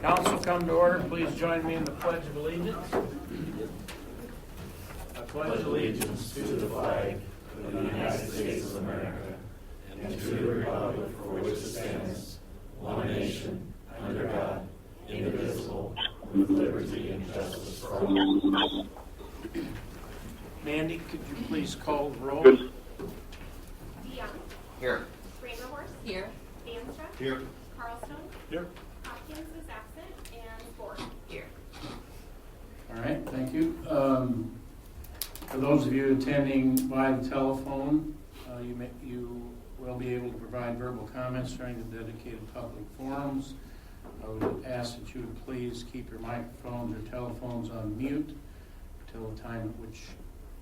Council, come to order. Please join me in the Pledge of Allegiance. I pledge allegiance to the flag of the United States of America and to the republic for which it stands, one nation, under God, indivisible, with liberty and justice for all. Mandy, could you please call the roll? DeYoung. Here. Reinderhorst. Here. Banstra. Here. Carlstone. Here. Hopkins is absent. And Ford. Here. All right, thank you. For those of you attending by the telephone, you will be able to provide verbal comments during the dedicated public forums. I would ask that you would please keep your microphones or telephones on mute until the time at which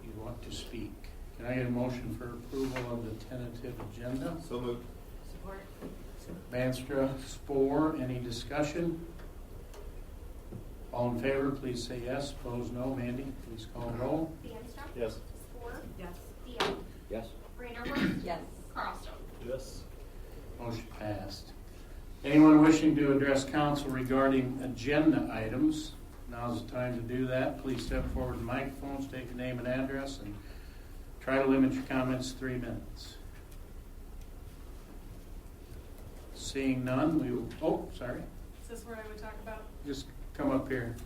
you want to speak. Can I get a motion for approval of the tentative agenda? So moved. Support. Banstra, Spore, any discussion? All in favor, please say yes. Opposed, no. Mandy, please call the roll. Banstra. Yes. Ford. Yes. DeYoung. Yes. Reinderhorst. Yes. Carlstone. Yes. Motion passed. Anyone wishing to address council regarding agenda items, now's the time to do that. Please step forward to the microphone, state your name and address, and try to limit your comments to 3 minutes. Seeing none, we will, sorry. Is this where I would talk about? Just come up here.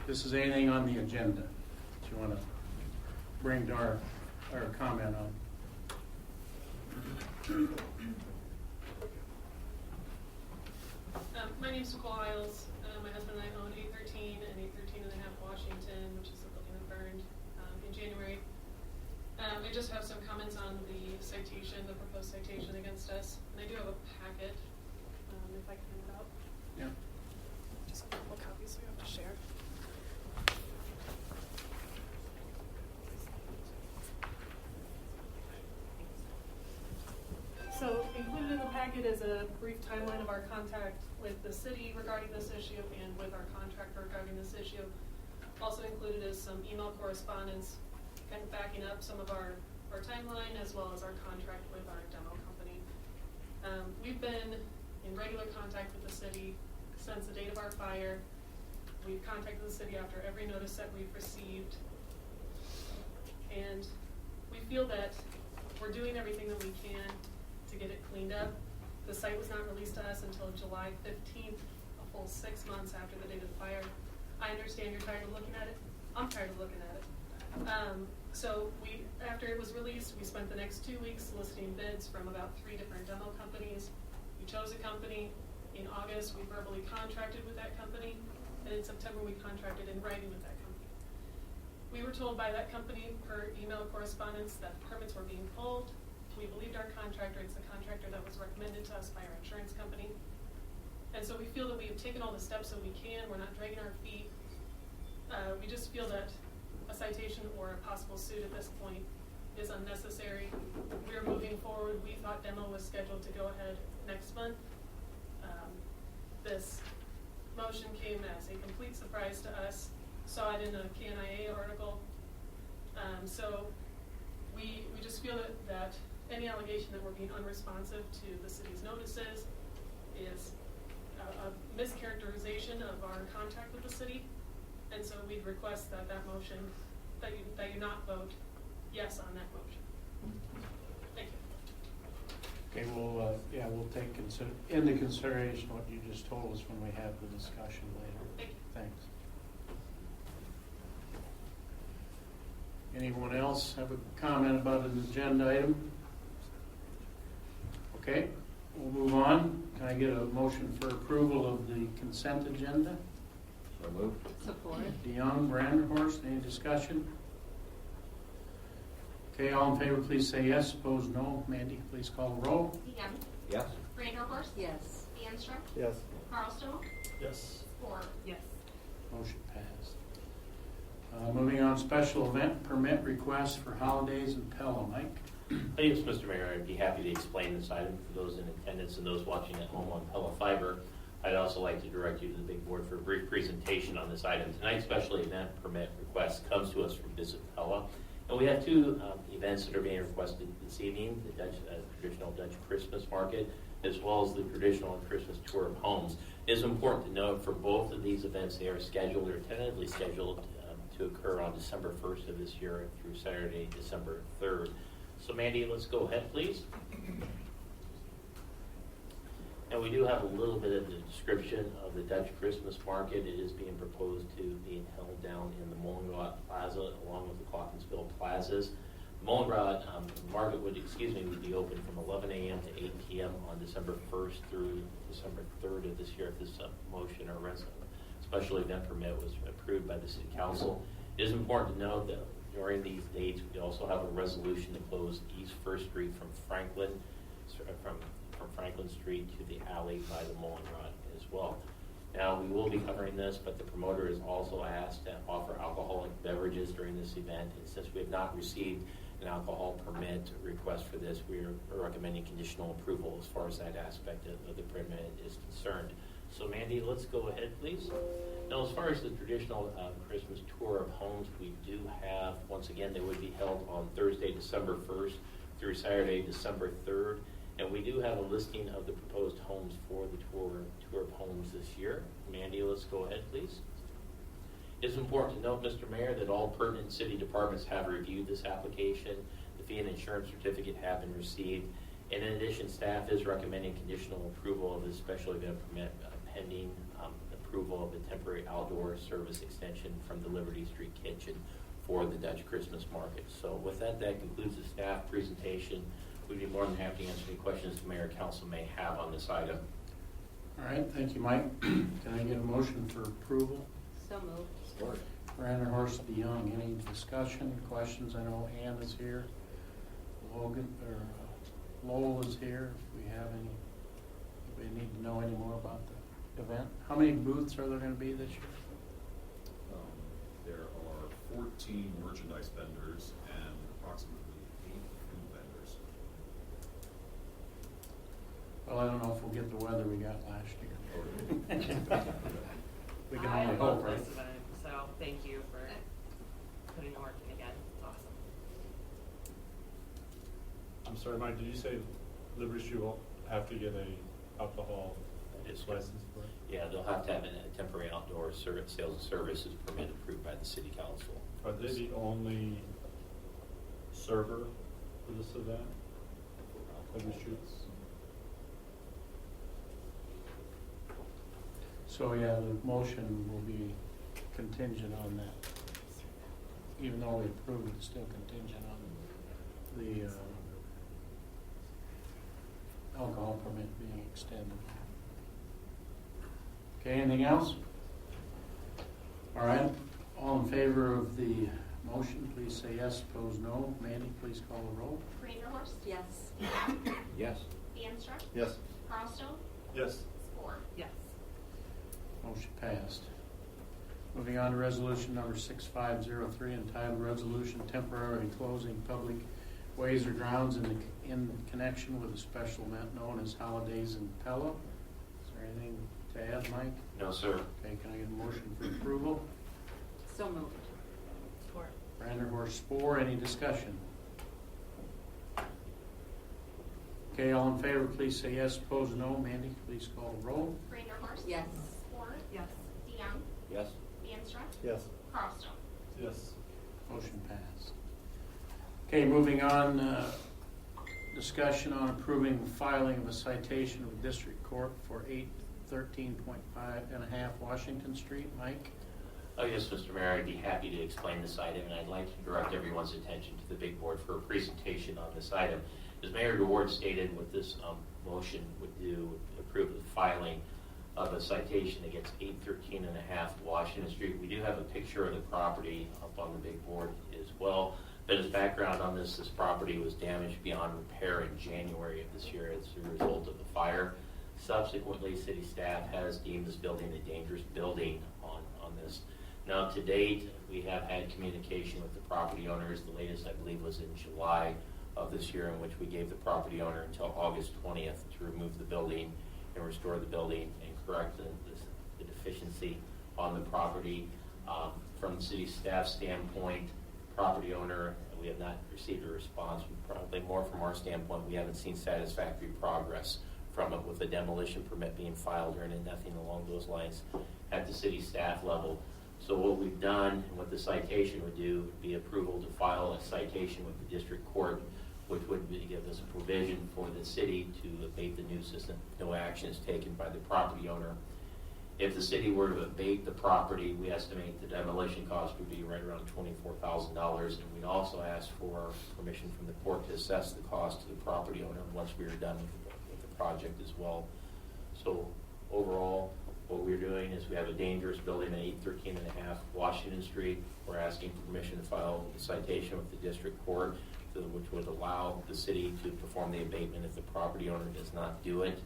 This is anything on the agenda that you want to bring to our comment on. My name's Nicole Isles. My husband and I own 813 and 813 and a half Washington, which is the building that burned in January. I just have some comments on the citation, the proposed citation against us. And I do have a packet, if I can hand it out. Yeah. Just a couple copies we have to share. So included in the packet is a brief timeline of our contact with the city regarding this issue and with our contractor regarding this issue. Also included is some email correspondence kind of backing up some of our timeline as well as our contract with our demo company. We've been in regular contact with the city since the date of our fire. We've contacted the city after every notice that we've received. And we feel that we're doing everything that we can to get it cleaned up. The site was not released to us until July 15th, a full 6 months after the date of the fire. I understand you're tired of looking at it. I'm tired of looking at it. So after it was released, we spent the next 2 weeks soliciting bids from about 3 different demo companies. We chose a company. In August, we verbally contracted with that company. And in September, we contracted in writing with that company. We were told by that company per email correspondence that permits were being pulled. We believed our contractor. It's the contractor that was recommended to us by our insurance company. And so we feel that we have taken all the steps that we can. We're not dragging our feet. We just feel that a citation or a possible suit at this point is unnecessary. We're moving forward. We thought demo was scheduled to go ahead next month. This motion came as a complete surprise to us. Saw it in a KNIA article. So we just feel that any allegation that we're being unresponsive to the city's notices is a mischaracterization of our contract with the city. And so we'd request that motion, that you not vote yes on that motion. Thank you. Okay, we'll take into consideration what you just told us when we have the discussion later. Thank you. Thanks. Anyone else have a comment about an agenda item? Okay, we'll move on. Can I get a motion for approval of the consent agenda? So moved. Support. DeYoung, Branderhorst, any discussion? Okay, all in favor, please say yes. Opposed, no. Mandy, please call the roll. DeYoung. Yes. Reinderhorst. Yes. Banstra. Yes. Carlstone. Yes. Ford. Yes. Motion passed. Moving on, special event permit request for holidays in Pella. Mike? Yes, Mr. Mayor, I'd be happy to explain this item for those in attendance and those watching at home on Pella Fiber. I'd also like to direct you to the big board for a brief presentation on this item. Tonight's special event permit request comes to us from Visit Pella. And we have 2 events that are being requested this evening, the Dutch, traditional Dutch Christmas market, as well as the traditional Christmas tour of homes. It is important to note for both of these events, they are scheduled or tentatively scheduled to occur on December 1st of this year through Saturday, December 3rd. So Mandy, let's go ahead, please. And we do have a little bit of the description of the Dutch Christmas market. It is being proposed to be held down in the Molengraat Plaza along with the Clockinsville Plazas. The Molengraat market would be open from 11 a.m. to 8 p.m. on December 1st through December 3rd of this year if this motion or special event permit was approved by the City Council. It is important to note that during these dates, we also have a resolution to close East First Street from Franklin Street to the alley by the Molengraat as well. Now, we will be covering this, but the promoter is also asked to offer alcoholic beverages during this event. And since we have not received an alcohol permit request for this, we are recommending conditional approval as far as that aspect of the permit is concerned. So Mandy, let's go ahead, please. Now, as far as the traditional Christmas tour of homes, we do have, once again, they would be held on Thursday, December 1st through Saturday, December 3rd. And we do have a listing of the proposed homes for the tour of homes this year. Mandy, let's go ahead, please. It's important to note, Mr. Mayor, that all pertinent city departments have reviewed this application. The fee and insurance certificate have been received. And in addition, staff is recommending conditional approval of this special event permit pending approval of the temporary outdoor service extension from the Liberty Street Kitchen for the Dutch Christmas market. So with that, that concludes the staff presentation. We'd be more than happy to answer any questions the mayor and council may have on this item. All right, thank you, Mike. Can I get a motion for approval? So moved. Support. Brander, Horst, DeYoung, any discussion, questions? I know Ann is here. Lowell is here. If we have any, if we need to know any more about the event. How many booths are there going to be this year? There are 14 merchandise vendors and approximately 8 food vendors. Well, I don't know if we'll get the weather we got last year. We can only I hope, love right? this event, so thank you for putting the work in again. It's awesome. I'm sorry, Mike, did you say Liberty Street will have to get a alcohol It's license for it? Yeah, they'll have to have a temporary outdoor sales and services permit approved by the city council. Are they the only server for this event? Liberty Street? So, yeah, the motion will be contingent on that. Even though we approved it, it's still contingent on the alcohol permit being extended. Okay, anything else? All right, all in favor of the motion, please say yes. Opposed, no. Mandy, please call the roll. Braderhorst? Yes. DeYoung? Yes. DeAnstruck? Yes. Carlstone? Yes. Spore? Yes. Motion passed. Moving on to resolution number 6503, entitled Resolution Temporarily Closing Public Ways or Grounds in connection with a special event known as Holidays in Pella. Is there anything to add, Mike? No, sir. Okay, can I get a motion for approval? So moved. Support. Brander, Horst, Spore, any discussion? Okay, all in favor, please say yes. Opposed, no. Mandy, please call the roll. Braderhorst? Yes. Spore? Yes. DeYoung? Yes. DeAnstruck? Yes. Carlstone? Yes. Motion passed. Okay, moving on, discussion on approving the filing of a citation with District Court for 813.5 Washington Street. Mike? Oh, yes, Mr. Mayor, I'd be happy to explain this item, and I'd like to direct everyone's attention to the big board for a presentation on this item. As Mayor DeWard stated, what this motion would do, approve the filing of a citation against 813.5 Washington Street. We do have a picture of the property up on the big board as well. But as background on this property was damaged beyond repair in January of this year as a result of the fire. Subsequently, city staff has deemed this building a dangerous building on this. Now, to date, we have had communication with the property owners. The latest, I believe, was in July of this year, in which we gave the property owner until August 20th to remove the building and restore the building and correct the deficiency on the property. From the city staff standpoint, property owner, we have not received a response. Probably more from our standpoint, we haven't seen satisfactory progress from it with a demolition permit being filed or nothing along those lines at the city staff level. So what we've done, and what the citation would do, would be approval to file a citation with the district court, which would be, give us a provision for the city to abate the nuisance and no action is taken by the property owner. If the city were to abate the property, we estimate the demolition cost would be right around $24,000, and we'd also ask for permission from the court to assess the cost to the property owner once we are done with the project as well. So overall, what we're doing is we have a dangerous building at 813 and a half Washington Street. We're asking for permission to file a citation with the district court, which would allow the city to perform the abatement if the property owner does not do it.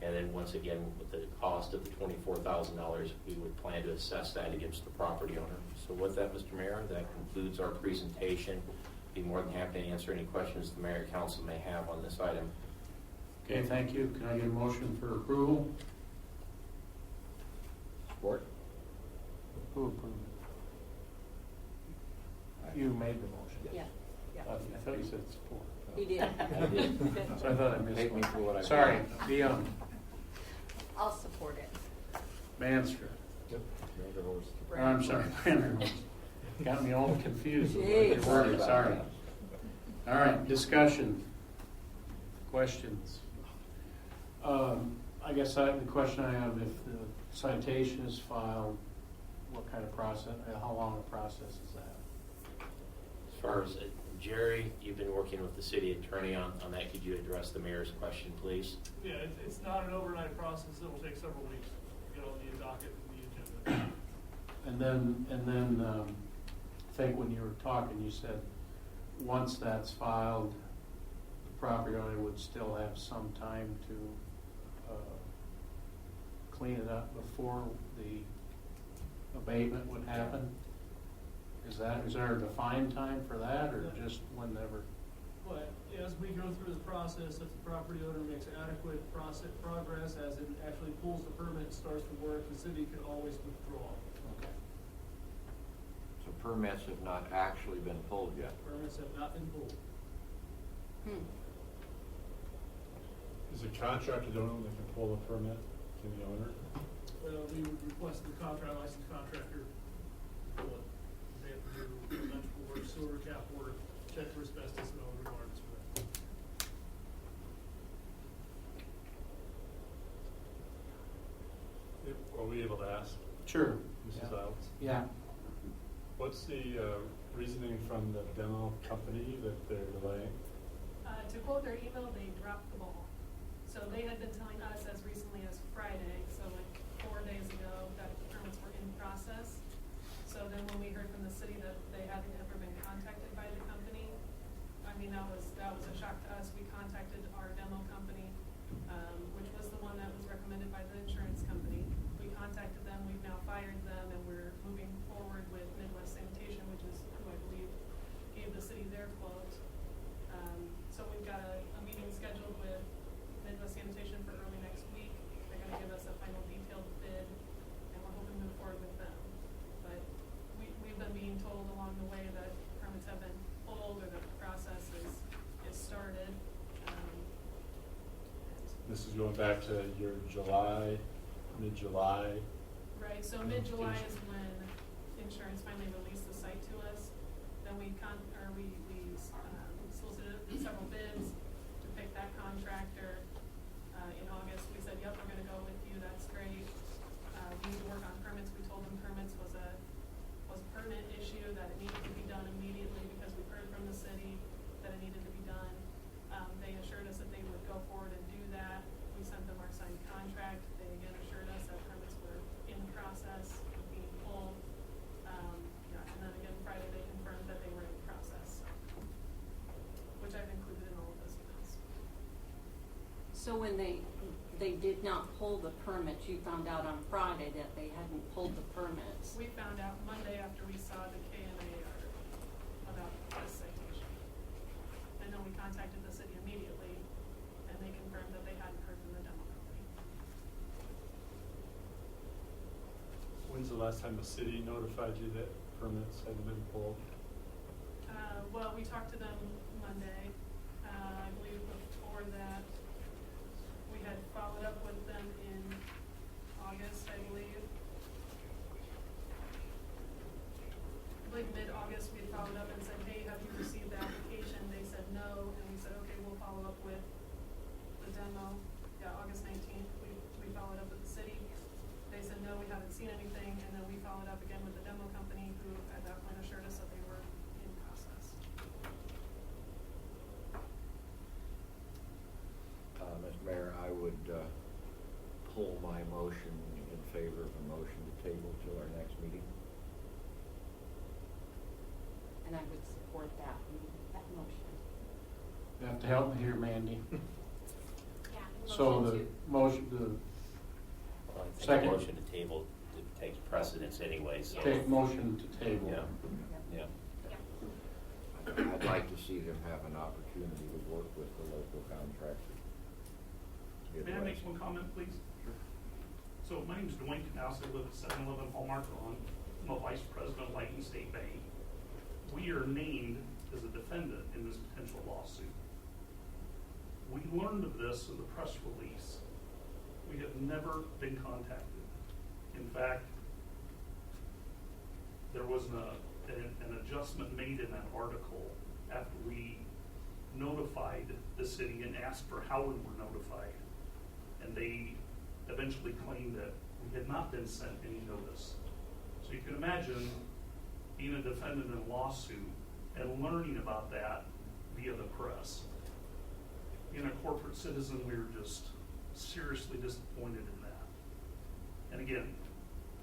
And then once again, with the cost of the $24,000, we would plan to assess that against the property owner. So with that, Mr. Mayor, that concludes our presentation. Be more than happy to answer any questions the mayor and council may have on this item. Okay, thank you. Can I get a motion for approval? Support? Who approved it? You made the motion. Yeah, I thought you said support. he did. I did. So I thought I missed Take me one. for what I. Sorry, DeYoung, I'll support it. Manstra. Yep. Oh, I'm sorry, Vanderhorst. Got me all confused with what your Jeez. word is. Sorry. All right, discussion, questions. I guess the question I have, if the citation is filed, what kind of process, how long a process is that? As far as Jerry, you've been working with the city attorney on that. Could you address the mayor's question, please? Yeah, it's not an overnight process. It will take several weeks to get on the docket and the agenda. And then I think when you were talking, you said once that's filed, the property owner would still have some time to clean it up before the abatement would happen? Is there a defined time for that, or just whenever? But as we go through the process, if the property owner makes adequate progress, as it actually pulls the permit and starts to work, the city can always withdraw. Okay. So permits have not actually been pulled yet. Permits have not been pulled. Is a contractor the only one that can pull the permit? Can the owner? We would request the licensed contractor pull it. They have to do electrical work, sewer, cap work, check for asbestos and all requirements for that. Are we able to ask Sure. Mrs. Yeah. Isles? Yeah. What's the reasoning from the demo company that they're delaying? To quote their email, they dropped the ball. So they had been telling us as recently as Friday, so like 4 days ago, that the permits were in process. So then when we heard from the city that they hadn't ever been contacted by the company, I mean, that was a shock to us. We contacted our demo company, which was the one that was recommended by the insurance company. We contacted them, we've now fired them, and we're moving forward with Midwest Sanitation, which is who I believe gave the city their quote. So we've got a meeting scheduled with Midwest Sanitation for early next week. They're gonna give us a final detailed bid, and we're hoping to move forward with them. But we've been being told along the way that permits have been pulled or that the process is started. This is going back to your mid-July. Right, so mid-July is when insurance finally released the site to us. Then we solicited several bids to pick that contractor. In August, we said, yep, we're gonna go with you, that's great. We need to work on permits. We told them permits was a pertinent issue, that it needed to be done immediately because we heard from the city that it needed to be done. They assured us that they would go forward and do that. We sent them our signed contract. They again assured us that permits were in process of being pulled. And then again, Friday, they confirmed that they were in process, which I've included in all of those emails. So when they did not pull the permits, you found out on Friday that they hadn't pulled the permits. We found out Monday after we saw the KNA article about this citation. And then we contacted the city immediately, and they confirmed that they hadn't heard from the demo company. When's the last time the city notified you that permits hadn't been pulled? Well, we talked to them Monday. I believe before that, we followed up with them in August, I believe. Like mid-August, we had followed up and said, hey, have you received the application? They said no, and we said, okay, we'll follow up with the demo. Yeah, August 19th, we followed up with the city. They said, no, we haven't seen anything, and then we followed up again with the demo company, who at that point assured us that they were in process. Mr. Mayor, I would pull my motion in favor of a motion to table till our next meeting. And I would support that motion. You have to help me here, Mandy. Yeah. So motion the to- motion, Well, I think Second. the motion to table takes precedence anyway, so. take motion to table. Yeah, yeah. Yeah. I'd like to see them have an opportunity to work with the local contractor. Get May I right. make one comment, please? So my name is Dwayne Knaus. I live at 711 Hallmark Lawn. I'm a vice president of Lightning State Bank. We are named as a defendant in this potential lawsuit. We learned of this in the press release. We have never been contacted. In fact, there was an adjustment made in that article after we notified the city and asked for how we were notified. And they eventually claimed that we had not been sent any notice. So you can imagine being a defendant in a lawsuit and learning about that via the press. Being a corporate citizen, we were just seriously disappointed in that. And again,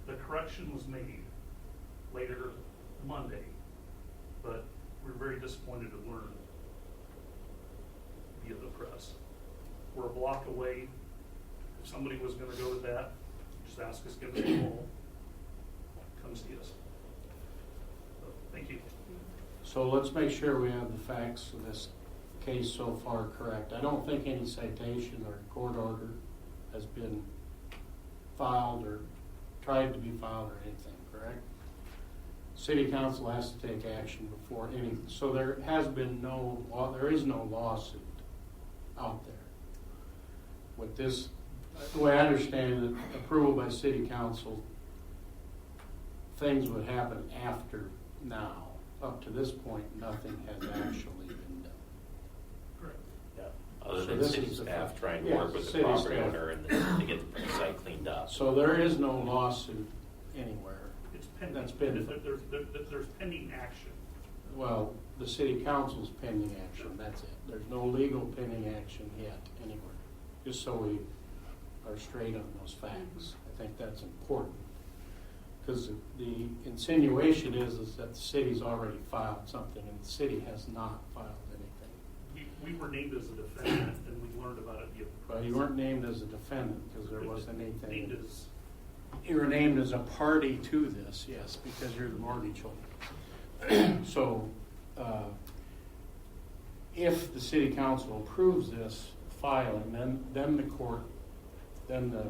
the correction was made later Monday, but we were very disappointed to learn via the press. We're a block away. If somebody was gonna go to that, just ask us, give us a call, come see us. So, thank you. So let's make sure we have the facts of this case so far correct. I don't think any citation or court order has been filed or tried to be filed or anything, correct? City council has to take action before any, so there has been no law, there is no lawsuit out there. With this, the way I understand it, approval by city council, things would happen after now. Up to this point, nothing has actually been done. Correct. Yeah. Other So than this city is the staff fact. trying to Yes, work with the city property staff. owner and to get the site cleaned up. So there is no lawsuit anywhere. It's pending. That's been- There's pending action. Well, the city council's pending action, that's it. There's no legal pending action yet anywhere. Just so we are straight on those facts. I think that's important. Because the insinuation is that the city's already filed something, and the city has not filed anything. We were named as a defendant, and we learned about it via the press. Well, you weren't named as a defendant, because there wasn't Named anything. as, You were named as a party to this, yes, because you're the mortgage holder. So, if the city council approves this filing, then the court, then the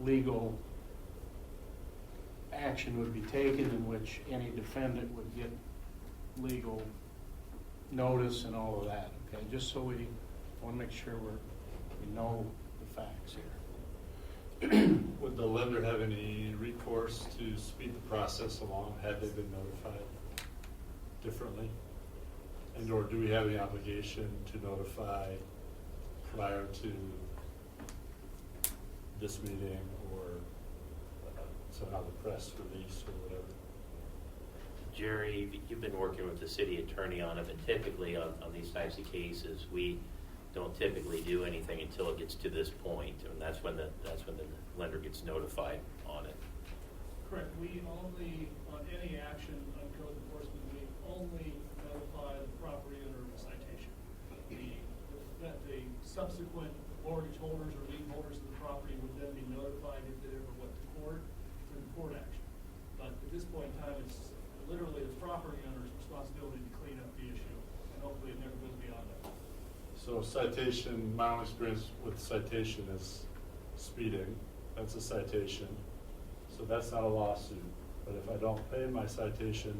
legal action would be taken in which any defendant would get legal notice and all of that, okay? Just so we want to make sure we know the facts here. Would the lender have any recourse to speed the process along had they been notified differently? And or do we have any obligation to notify prior to this meeting or somehow the press release or whatever? Jerry, you've been working with the city attorney on it, but typically on these types of cases, we don't typically do anything until it gets to this point, and that's when the lender gets notified on it. correct, we only, on any action on code enforcement, we only notify the property owner of the citation. That the subsequent mortgage holders or lien holders of the property would then be notified if they ever went to court through the court action. But at this point in time, it's literally the property owner's responsibility to clean up the issue, and hopefully it never goes beyond that. So citation, my own experience with citation is speeding. That's a citation. So that's not a lawsuit. But if I don't pay my citation,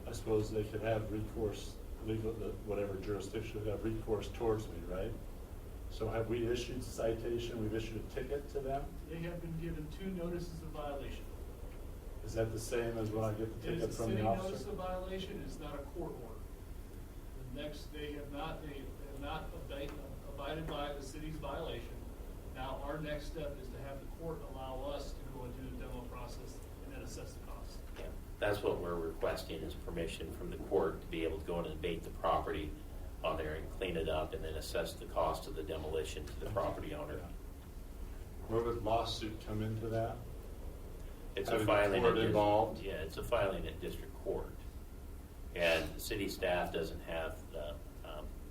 I suppose they could have recourse, legal, whatever jurisdiction would have recourse towards me, right? So have we issued citation, we've issued a ticket to them? They have been given 2 notices of violation. Is that the same as when I get the It ticket is a from city the notice officer? of violation, it's not a court order. The next, they have not abided by the city's violation. Now, our next step is to have the court allow us to go into the demo process and then assess the cost. Yeah, that's what we're requesting, is permission from the court to be able to go in and abate the property on there and clean it up and then assess the cost of the demolition to the property owner. Where would lawsuit come into that? It's a Having the filing. court at involved? Yeah, it's a filing at district court. And the city staff doesn't have the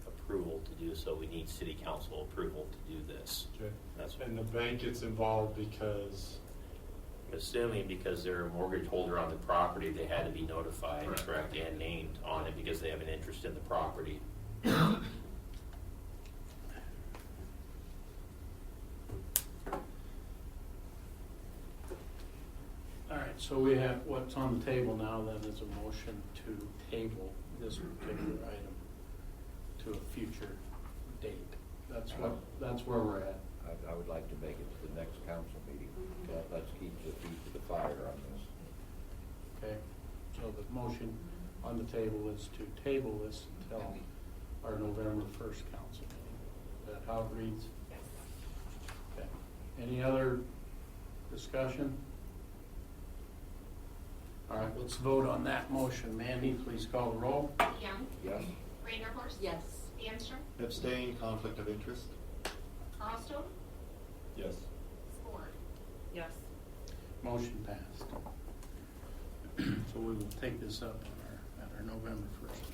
approval to do so. We need city council approval to do this. Okay. That's And the bank gets involved because, I'm assuming because they're a mortgage holder on the property, they had to be notified, correct, and named on it because they have an interest in the property. All right, so we have, what's on the table now then is a motion to table this particular item to a future date. That's where we're at. I would like to make it to the next council meeting. Let's keep the feet to the fire on this. Okay, so the motion on the table is to table this until our November 1st council meeting. Is that how it reads? Okay. Any other discussion? All right, let's vote on that motion. Mandy, please call the roll. Young, Yes? Reindeerhorst. Yes. Danstruck, Abstain, conflict of interest? Carlstone, Yes. Ford. Yes. Motion passed. So we will take this up on at our November 1st.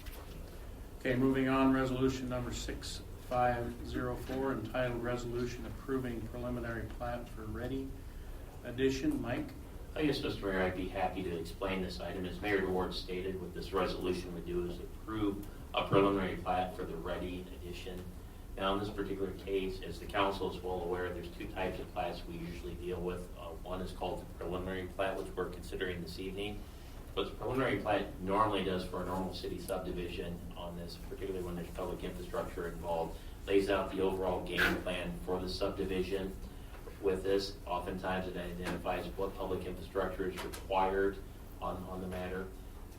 Okay, moving on, resolution number 6504, entitled Resolution Approving Preliminary Plat for Ready Addition. Mike? Yes, Mr. Mayor, I'd be happy to explain this item. As Mayor DeWard stated, what this resolution would do is approve a preliminary plat for the Ready Addition. Now, in this particular case, as the council is well aware, there's 2 types of plats we usually deal with. One is called the preliminary plat, which we're considering this evening. What the preliminary plat normally does for a normal city subdivision on this, particularly when there's public infrastructure involved, lays out the overall game plan for the subdivision. With this, oftentimes it identifies what public infrastructure is required on the matter.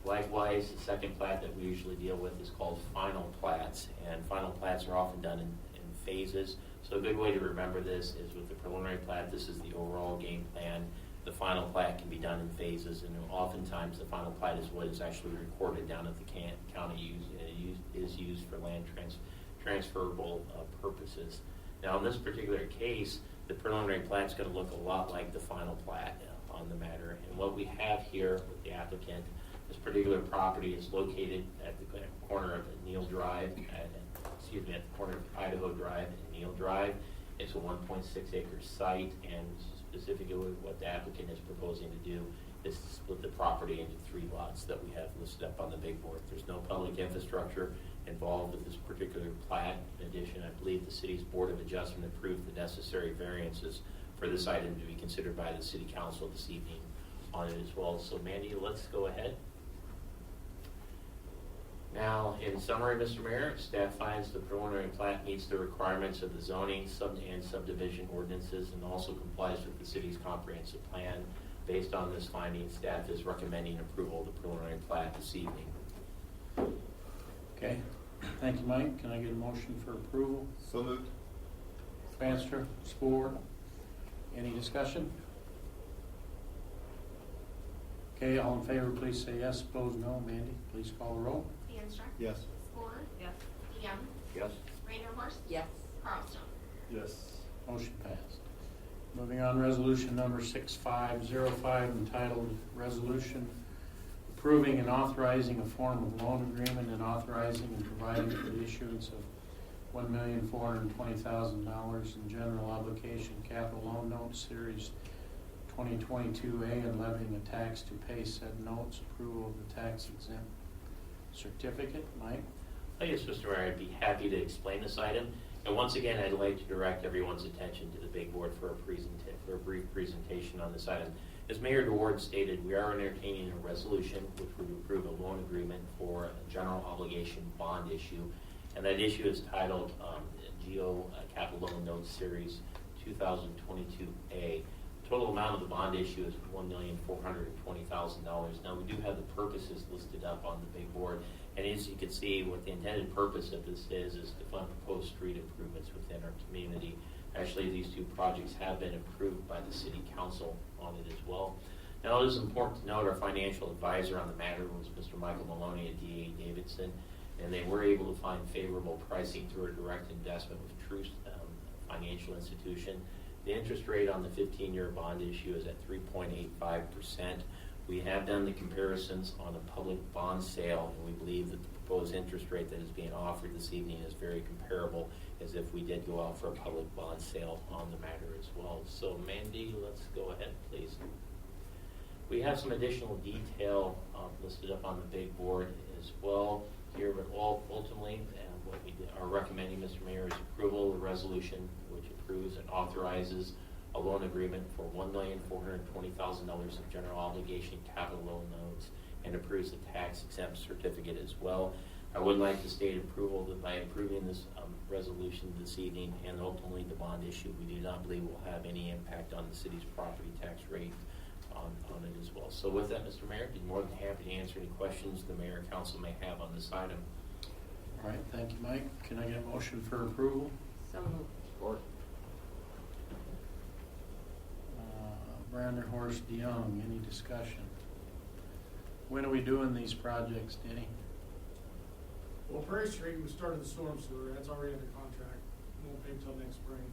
Likewise, the second plat that we usually deal with is called final plats, and final plats are often done in phases. So a good way to remember this is with the preliminary plat, this is the overall game plan. The final plat can be done in phases, and oftentimes the final plat is what is actually recorded down at the county is used for land transferable purposes. Now, in this particular case, the preliminary plat is going to look a lot like the final plat on the matter. And what we have here with the applicant, this particular property is located at the corner of Neal Drive, at the corner of Idaho Drive and Neal Drive. It's a 1.6 acre site, and specifically what the applicant is proposing to do is to split the property into 3 lots that we have listed up on the big board. There's no public infrastructure involved with this particular plat. In addition, I believe the city's Board of Adjustment approved the necessary variances for this item to be considered by the city council this evening on it as well. So Mandy, let's go ahead. Now, in summary, Mr. Mayor, staff finds the preliminary plat meets the requirements of the zoning and subdivision ordinances and also complies with the city's comprehensive plan. Based on this finding, staff is recommending approval of the preliminary plat this evening. Okay, thank you, Mike. Can I get a motion for approval? So moved. Bandstra, Spore. Any discussion? Okay, all in favor, please say yes. Opposed, no. Mandy, please call the roll. Danstruck. Yes. Ford. Yes. Young, Yes? Reindeerhorst. Yes. Carlstone. Yes. Motion passed. Moving on, resolution number 6505, entitled Resolution Approving and Authorizing a Form of Loan Agreement and Authorizing and Providing for the Issuance of $1,420,000 in General Obligation Capital Loan Notes Series 2022A and levying a tax to pay said notes. Approval of the tax exempt certificate. Mike? Yes, Mr. Mayor, I'd be happy to explain this item. And once again, I'd like to direct everyone's attention to the big board for a brief presentation on this item. As Mayor DeWard stated, we are entertaining a resolution which would approve a loan agreement for a general obligation bond issue. And that issue is titled GO Capital Loan Notes Series 2022A. Total amount of the bond issue is $1,420,000. Now, we do have the purposes listed up on the big board, and as you can see, what the intended purpose of this is to fund proposed street improvements within our community. Actually, these two projects have been approved by the city council on it as well. Now, it is important to note our financial advisor on the matter was Mr. Michael Maloney at D.A. Davidson, and they were able to find favorable pricing through a direct investment with Truist Financial Institution. The interest rate on the 15-year bond issue is at 3.85%. We have done the comparisons on a public bond sale, and we believe that the proposed interest rate that is being offered this evening is very comparable as if we did go out for a public bond sale on the matter as well. So, Mandy, let's go ahead, please. We have some additional detail listed up on the big board as well here, but ultimately what we are recommending, Mr. Mayor, is approval of the resolution which approves and authorizes a loan agreement for $1,420,000 of general obligation capital loan notes and approves the tax exempt certificate as well. I would like to state approval that by approving this resolution this evening and ultimately the bond issue, we do not believe will have any impact on the city's property tax rate on it as well. So with that, Mr. Mayor, I'd be more than happy to answer any questions the mayor and council may have on this item. All right, thank you, Mike. Can I get a motion for approval? So moved. Support. Brander, Horst, DeYoung, any discussion? When are we doing these projects, Denny? Well, Prairie Street, we started the storm sewer, that's already under contract, won't pay until next spring.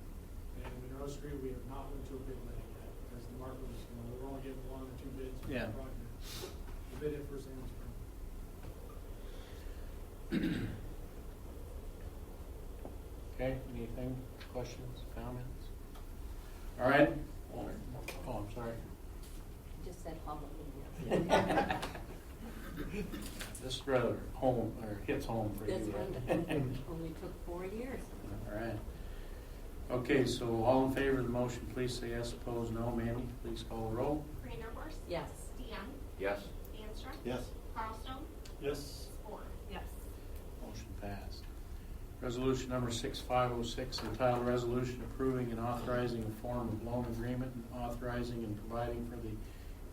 And Monroe Street, we have not went to a bid letting yet, because the market was, we're only getting 1 or 2 bids for Yeah. the project. We bid it first thing in spring. Okay, anything, questions, comments? All right. Oh, I'm sorry. Just said hallelujah. This is rather home, or hits home for This you. one only took 4 years. All right. Okay, so all in favor of the motion, please say yes. Opposed, no. Mandy, please call the roll. Vanderhorst. Yes. DeYoung. Yes. Danstruck. Yes. Carlstone. Yes. Ford. Yes. Motion passed. Resolution number 6506, entitled Resolution Approving and Authorizing a Form of Loan Agreement and Authorizing and Providing for the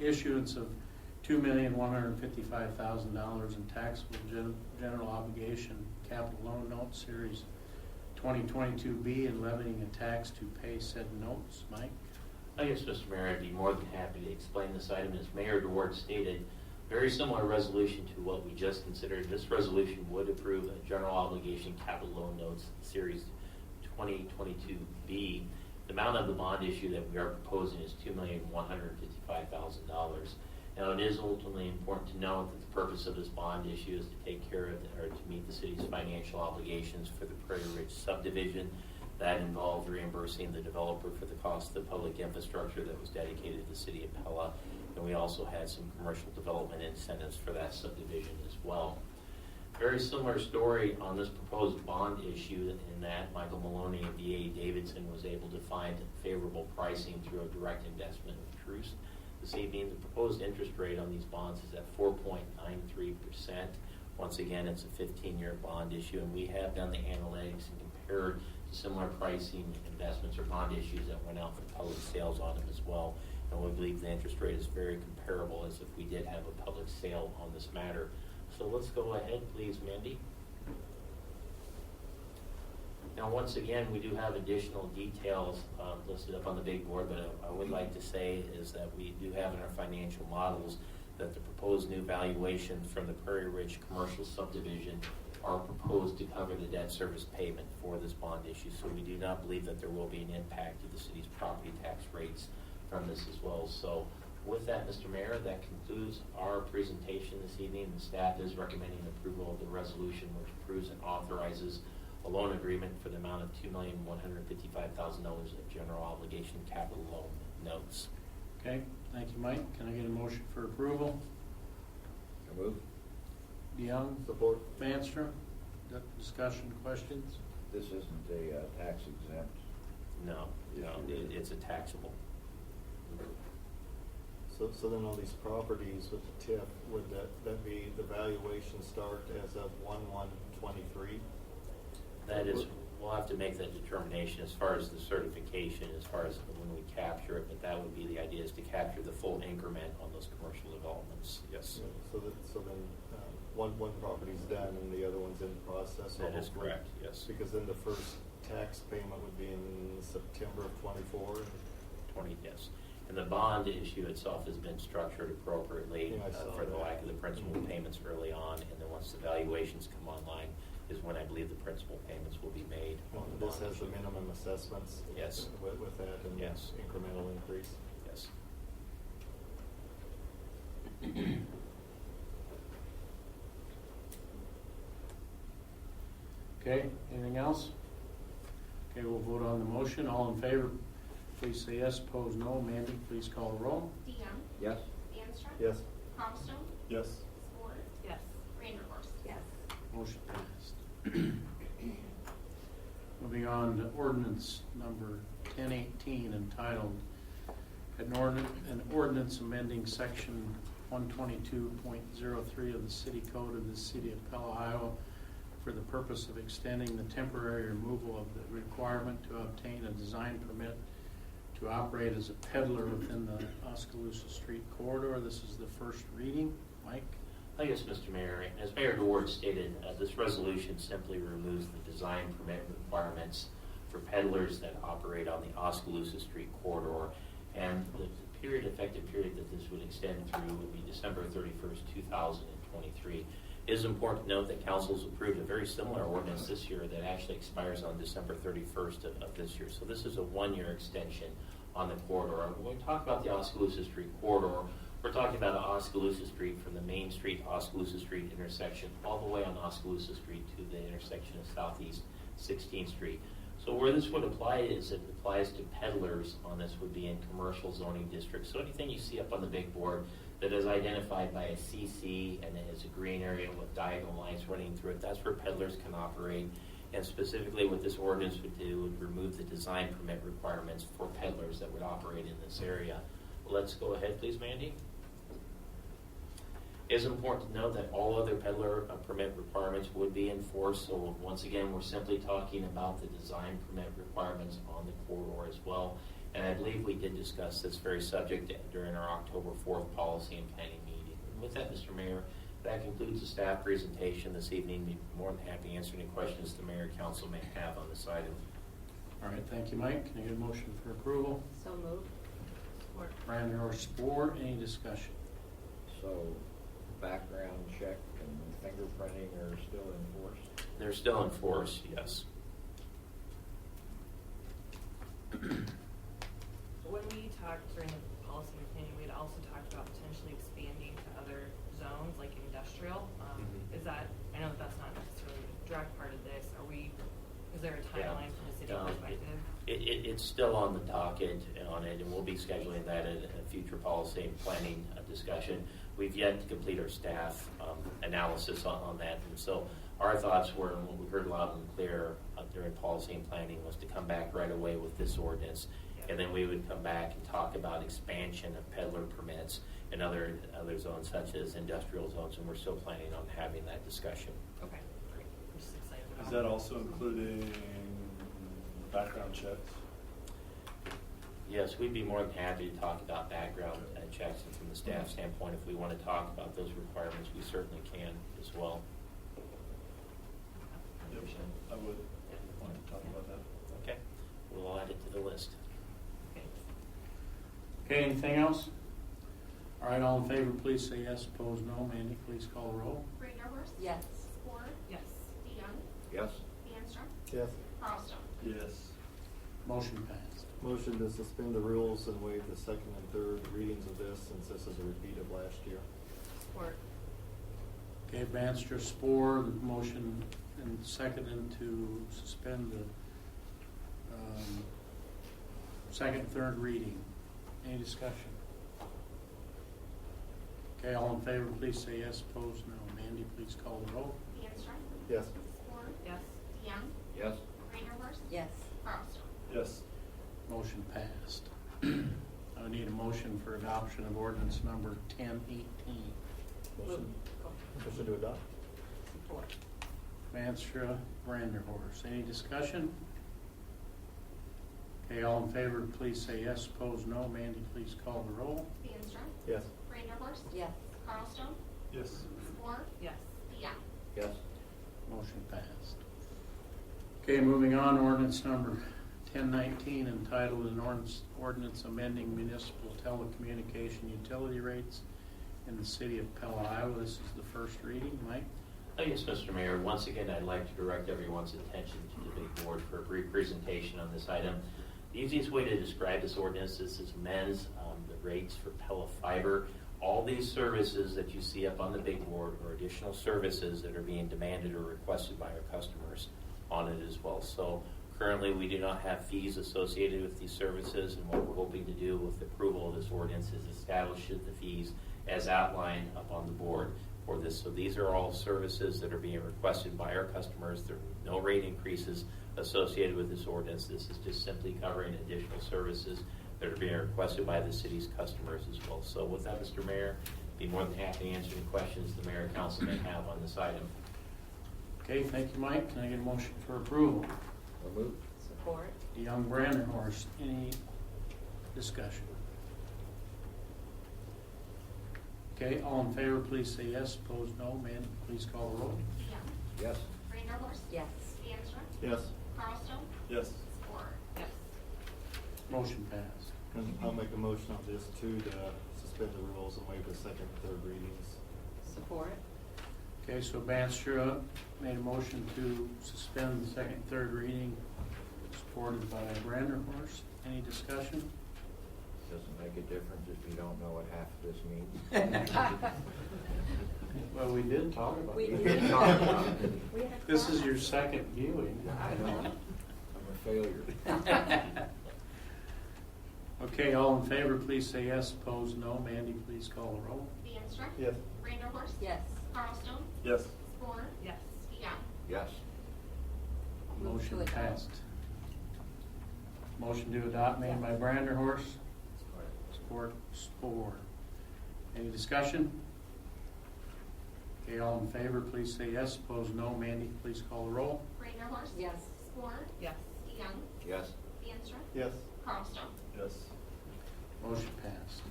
Issuance of $2,155,000 in taxable general obligation capital loan notes series 2022B and levying a tax to pay said notes. Mike? Yes, Mr. Mayor, I'd be more than happy to explain this item. As Mayor DeWart stated, very similar resolution to what we just considered. This resolution would approve a general obligation capital loan notes series 2022B. The amount of the bond issue that we are proposing is $2,155,000. Now, it is ultimately important to note that the purpose of this bond issue is to take care of, or to meet the city's financial obligations for the Prairie Ridge subdivision. That involved reimbursing the developer for the cost of the public infrastructure that was dedicated to the city of Pella. And we also had some commercial development incentives for that subdivision as well. Very similar story on this proposed bond issue in that Michael Maloney of D.A. Davidson was able to find favorable pricing through a direct investment with Truist. This evening, the proposed interest rate on these bonds is at 4.93%. Once again, it's a 15-year bond issue, and we have done the analytics and compared to similar pricing investments or bond issues that went out for public sales on them as well. And we believe the interest rate is very comparable as if we did have a public sale on this matter. So let's go ahead, please, Mandy. Now, once again, we do have additional details listed up on the big board, but I would like to say is that we do have in our financial models that the proposed new valuations from the Prairie Ridge commercial subdivision are proposed to cover the debt service payment for this bond issue. So we do not believe that there will be an impact to the city's property tax rates from this as well. So with that, Mr. Mayor, that concludes our presentation this evening. The staff is recommending approval of the resolution which approves and authorizes a loan agreement for the amount of $2,155,000 of general obligation capital loan notes. Okay, thank you, Mike. Can I get a motion for approval? So move. DeYoung? Support. Manstrom? Discussion, questions? This isn't a tax exempt. No, it's a taxable. So then all these properties with the TIF, would that be the valuation start as of 1/1/23? That is We'll have to make that determination as far as the certification, as far as when we capture it, but that would be the idea, is to capture the full increment on those commercial developments, yes. So then, one property's done and the other one's in process. That is hopefully. correct, yes. Because then the first tax payment would be in September of '24. 20, yes. And the bond issue itself has been structured appropriately Yeah, I saw for the that. lack of the principal payments early on, and then once the valuations come online is when I believe the principal payments will be made on the This bond has the issue. minimum assessments. Yes. With that and Yes. incremental increase. Yes. Okay, anything else? Okay, we'll vote on the motion. All in favor, please say yes. Opposed, no. Mandy, please call the roll. DeYoung. Yes? Danstruck. Yes. Carlstone. Yes. Ford. Yes. Vanderhorst. Yes. Motion passed. Moving on to ordinance number 1018 entitled an ordinance amending section 122.03 of the city code of the city of Pella, Iowa for the purpose of extending the temporary removal of the requirement to obtain a design permit to operate as a peddler within the Oskaloosa Street corridor. This is the first reading. Mike? Yes, Mr. Mayor. As Mayor DeWard stated, this resolution simply removes the design permit requirements for peddlers that operate on the Oskaloosa Street corridor. And the effective period that this would extend through would be December 31st, 2023. It is important to note that council's approved a very similar ordinance this year that actually expires on December 31st of this year. So this is a one-year extension on the corridor. When we talk about the Oskaloosa Street corridor, we're talking about Oskaloosa Street from the Main Street, Oskaloosa Street intersection, all the way on Oskaloosa Street to the intersection of Southeast 16th Street. So where this would apply is it applies to peddlers on this would be in commercial zoning districts. So anything you see up on the big board that is identified by a CC and it has a green area with diagonal lines running through it, that's where peddlers can operate. And specifically what this ordinance would do would remove the design permit requirements for peddlers that would operate in this area. Let's go ahead, please, Mandy. It is important to note that all other peddler permit requirements would be enforced. So once again, we're simply talking about the design permit requirements on the corridor as well. And I believe we did discuss this very subject during our October 4th policy and planning meeting. And with that, Mr. Mayor, that concludes the staff presentation this evening. We'd be more than happy to answer any questions the mayor and council may have on this item. All right, thank you, Mike. Can I get a motion for approval? So moved. Support. Brandon Spore, any discussion? So background check and fingerprinting are still in force? They're still in force, yes. When we talked during the policy and planning, we had also talked about potentially expanding to other zones, like industrial. Is that, I know that's not necessarily a direct part of this, is there a timeline from the city perspective? It's still on the docket on it, and we'll be scheduling that in a future policy and planning discussion. We've yet to complete our staff analysis on that, and so our thoughts were, and what we heard loud and clear during policy and planning was to come back right away with this ordinance, and then we would come back and talk about expansion of peddler permits in other zones such as industrial zones, and we're still planning on having that discussion. Okay, great. I'm just excited about Is that also including background checks? Yes, we'd be more than happy to talk about background checks, and from the staff standpoint, if we want to talk about those requirements, we certainly can as well. Yep, I would want to talk about that. Okay, we'll add it to the list. Okay. Okay, anything else? All right, all in favor, please say yes. Opposed, no. Mandy, please call the roll. Vanderhorst. Yes. Ford. Yes. DeYoung. Yes? Danstruck. Yes. Carlstone. Yes. Motion passed. Motion to suspend the rules and waive the second and third readings of this, since this is a repeat of last year. Support. Okay, Banster, Spore, the motion and seconded to suspend the second, third reading. Any discussion? Okay, all in favor, please say yes. Opposed, no. Mandy, please call the roll. Danstruck. Yes. Ford. Yes. DeYoung. Yes? Vanderhorst. Yes. Carlstone. Yes. Motion passed. I need a motion for adoption of ordinance number 1018. Motion to adopt. Support. Vanstra, Branderhorst. Any discussion? Okay, all in favor, please say yes. Opposed, no. Mandy, please call the roll. DeAnstruck, Yes. Vanderhorst. Yes. Carlstone, Yes. Moore, Yes. DeYoung. Yes. Motion passed. Okay, moving on, ordinance number 1019, entitled an ordinance amending municipal telecommunication utility rates in the city of Pella, Iowa. This is the first reading. Mike? Oh, yes, Mr. Mayor. Once again, I'd like to direct everyone's attention to the big board for a brief presentation on this item. The easiest way to describe this ordinance is this amends the rates for Pella Fiber. All these services that you see up on the big board are additional services that are being demanded or requested by our customers on it as well. So currently, we do not have fees associated with these services, and what we're hoping to do with the approval of this ordinance is establish the fees as outlined up on the board for this. So these are all services that are being requested by our customers. There are no rate increases associated with this ordinance. This is just simply covering additional services that are being requested by the city's customers as well. So with that, Mr. Mayor, be more than happy to answer any questions the mayor and council may have on this item. Okay, thank you, Mike. Can I get a motion for approval? So moved. Support. DeYoung, Branderhorst. Any discussion? Okay, all in favor, please say yes. Opposed, no. Mandy, please call the roll. DeYoung. Yes. Vanderhorst. Yes. DeAnstruck, Yes. Carlstone, Yes. Moore. Yes. Motion passed. And I'll make a motion on this too, to suspend the rules and waive the second and third readings. Support. Okay, so Vanstra made a motion to suspend the second, third reading, supported by Branderhorst. Any discussion? Doesn't make a difference if you don't know what half of this means. Well, we did talk about We it. did talk about it. We had a This is class. your second viewing. I know. I'm a failure. Okay, all in favor, please say yes. Opposed, no. Mandy, please call the roll. DeAnstruck. Yes. Vanderhorst. Yes. Carlstone, Yes. Moore, Yes. DeYoung. Yes. Move to Motion adopt. passed. Motion to adopt made by Branderhorst. Support Spore. Any discussion? Okay, all in favor, please say yes. Opposed, no. Mandy, please call the roll. Vanderhorst. Yes. Moore, Yes. DeYoung. Yes. DeAnstruck, Yes. Carlstone. Yes. Motion passed.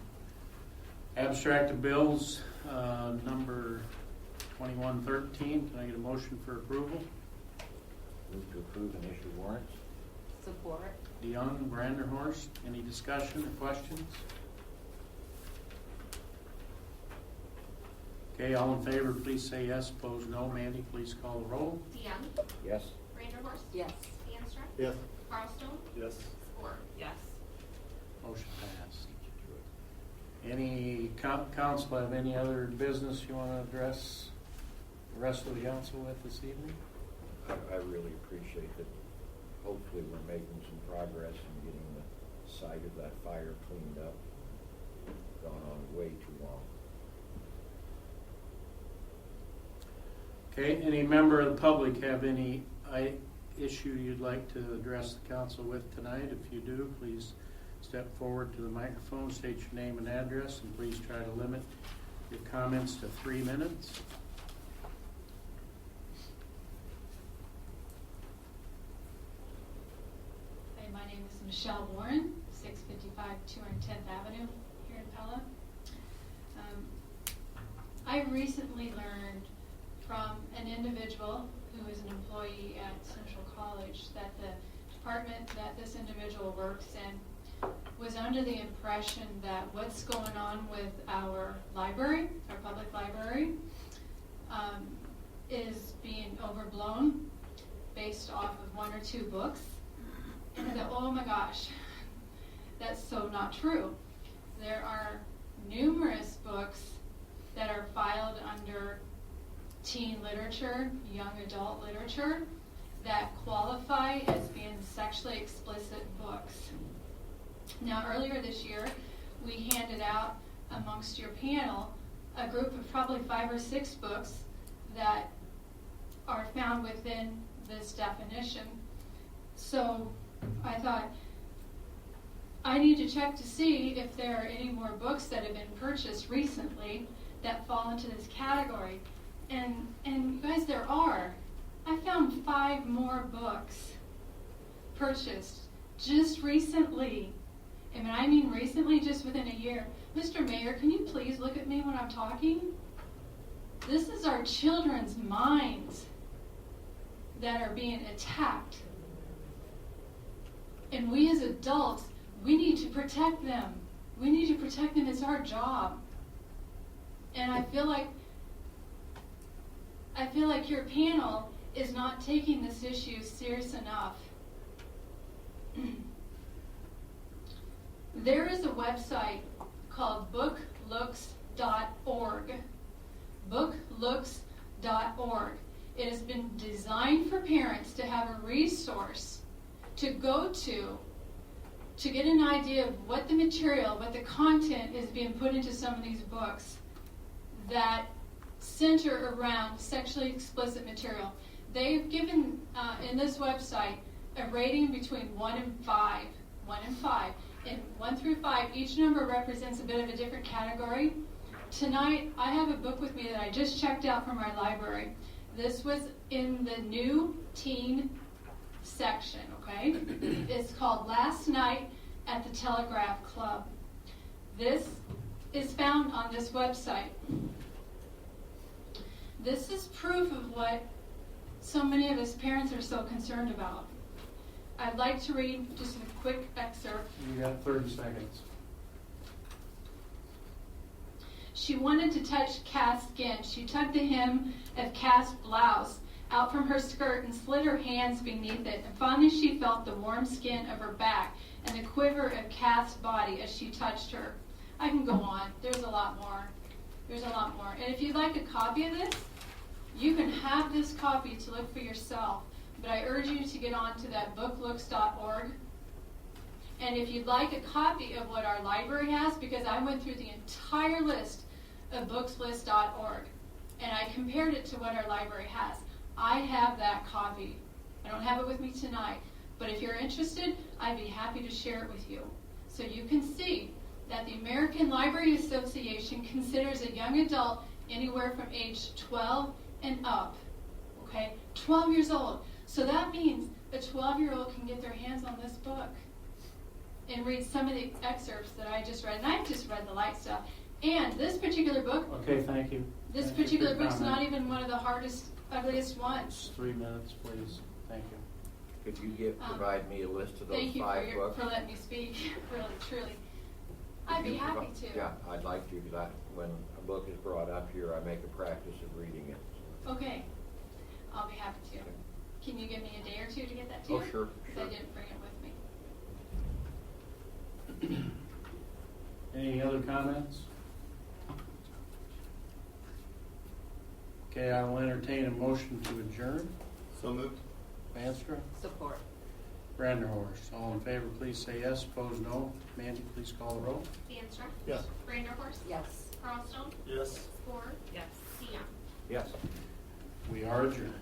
Abstract of bills, number 2113. Can I get a motion for approval? Move to approve and issue warrants. Support. DeYoung, Branderhorst. Any discussion or questions? Okay, all in favor, please say yes. Opposed, no. Mandy, please call the roll. DeYoung. Yes. Vanderhorst. Yes. DeAnstruck, Yes. Carlstone, Yes. Moore. Yes. Motion passed. Any council have any other business you want to address the rest of the council with this evening? I really appreciate that. Hopefully, we're making some progress in getting the site of that fire cleaned up. Gone on way too long. Okay, any member of the public have any issue you'd like to address the council with tonight? If you do, please step forward to the microphone, state your name and address, and please try to limit your comments to 3 minutes. Hi, my name is Michelle Warren, 655 210th Avenue here in Pella. I recently learned from an individual who is an employee at Central College that the department that this individual works in was under the impression that what's going on with our library, our public library, is being overblown based off of 1 or 2 books. And I thought, oh my gosh, that's so not true. There are numerous books that are filed under teen literature, young adult literature, that qualify as being sexually explicit books. Now, earlier this year, we handed out amongst your panel a group of probably 5 or 6 books that are found within this definition. So I thought, I need to check to see if there are any more books that have been purchased recently that fall into this category. And you guys, there are. I found 5 more books purchased just recently. And when I mean recently, just within a year. Mr. Mayor, can you please look at me when I'm talking? This is our children's minds that are being attacked. And we as adults, we need to protect them. We need to protect them. It's our job. And I feel like your panel is not taking this issue serious enough. There is a website called booklooks.org. Booklooks.org. It has been designed for parents to have a resource to go to get an idea of what the material, what the content is being put into some of these books that center around sexually explicit material. They've given, in this website, a rating between 1 and 5. 1 and 5. And 1 through 5, each number represents a bit of a different category. Tonight, I have a book with me that I just checked out from our library. This was in the new teen section, okay? It's called Last Night at the Telegraph Club. This is found on this website. This is proof of what so many of us parents are so concerned about. I'd like to read just a quick excerpt. You got 30 seconds. She wanted to touch Cass' skin. She tugged the hem of Cass' blouse out from her skirt and slid her hands beneath it. And finally she felt the warm skin of her back and the quiver of Cass' body as she touched her. I can go on. There's a lot more. There's a lot more. And if you'd like a copy of this, you can have this copy to look for yourself. But I urge you to get on to that booklooks.org. And if you'd like a copy of what our library has, because I went through the entire list of bookslist.org, and I compared it to what our library has. I have that copy. I don't have it with me tonight, but if you're interested, I'd be happy to share it with you. So you can see that the American Library Association considers a young adult anywhere from age 12 and up. Okay? 12 years old. So that means a 12-year-old can get their hands on this book and read some of the excerpts that I just read. And I've just read the light stuff. And this particular book, Okay, thank you. this Thank you for particular your book's comment. not even one of the hardest, ugliest ones. 3 minutes, please. Thank you. Could you provide me a list of those Thank you 5 books? for letting me speak, really, truly. I'd be happy to. Yeah, I'd like to, because when a book is brought up here, I make a practice of reading it. Okay, I'll be happy to. Can you give me a day or two to get that to you? Oh, sure, Because sure. I didn't bring it with me. Any other comments? Okay, I will entertain a motion to adjourn. So moved. Vanstra, Support. Branderhorst. All in favor, please say yes. Opposed, no. Mandy, please call the roll. DeAnstruck. Yes. Vanderhorst. Yes. Carlstone. Yes. Ford. Yes. DeYoung. Yes. We are adjourned.